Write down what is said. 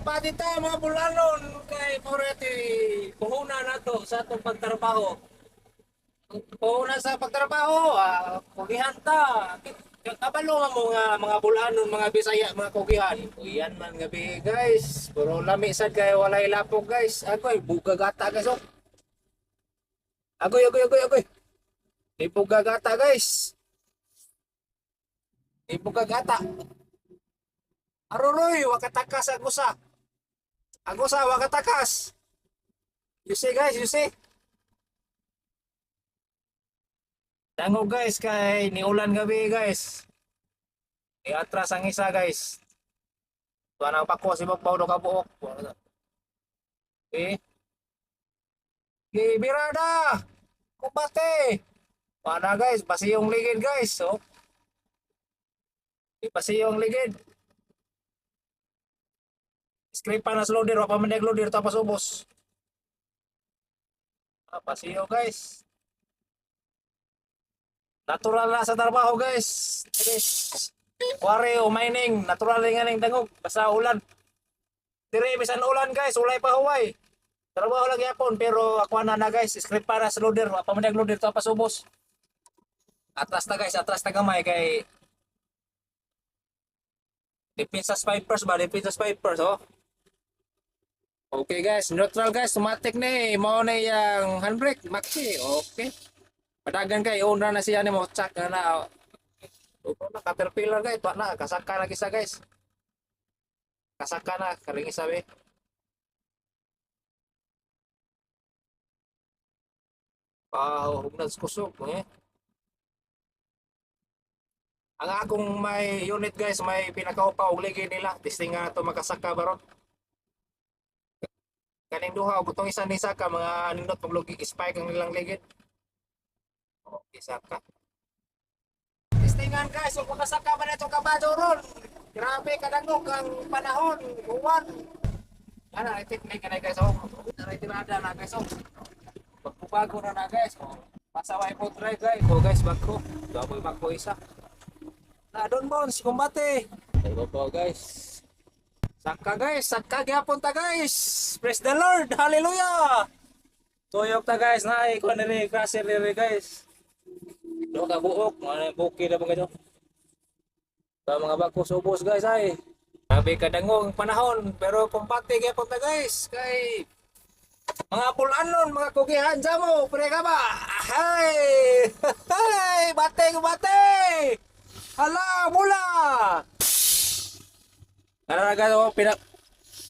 Pati tayo mga bulanon kay Moretti. Puhuna na to sa atong pagtrabaho. Puhuna sa pagtrabaho, kugihan ta. Kabalo nga mga bulanon, mga Bisaya, mga kugihan. Yan man gabi guys. Puro lami sad kay walay lapok guys. Agoy, bugagata guys oh. Agoy. Di bugagata guys. Di bugagata. Aruroy, wakatakas agusa. Agusa, wakatakas. You see guys, you see? Dango guys, kay niulan gabi guys. Iatras ang isa guys. Tuwa na pako si Bagbaw do kabuok. Okay. Okay, birada. Kumbate. Pana guys, pasiyong ligid guys. So, pasiyong ligid. Script pa na sa loader, wapa man loader tapos ubos. Pasiyo guys. Natural na sa trabaho guys. Wari o mining, natural nga ning dangog basta ulan. Dire bisan ulan guys, ulay pa huway. Trabaho lang yapon pero ako na guys, script para sa loader, wapa man loader tapos ubos. Atras na guys, atras na gamay kay Defensa Spipers ba? Defensa Spipers oh. Okay guys, neutral guys, automatic ni mo na yung handbrake, maxi. Okay. Padagan kay owner na siya ni mo check na. Na Caterpillar guys, tuwa na kasaka na kisa guys. Kasaka na karing isabi. Hugnas kusog eh. Ang akong may unit guys, may pinakaupa og ligi nila. Testing nga to makasaka baron. Kaning duha og butong isa ni saka mga nindot paglugi spike ang nilang ligid. Okay, saka. Testingan guys, kung makasaka man itong kabado ron. Grabe kadangog ang panahon, uwan. Ana, i-technique na guys oh. Tirada na guys oh. Pagbubago na guys oh. Pasaway po try guys. Oh guys, bako. Double bako isa. Na Don Bones, kumbate. Ayun po guys. Saka gyapon ta guys. Praise the Lord. Hallelujah. Tuyok ta guys na iko ni crusher ni guys. Do ka buok, mga buki na mga ito. Sa mga bagos ubos guys ay. Grabe kadangog ang panahon pero kumpate gyapon ta guys kay mga pulanon, mga kugihan jamo, pre ka ba? Hay! Hay! Bate! Hala, mula! Kararaga oh,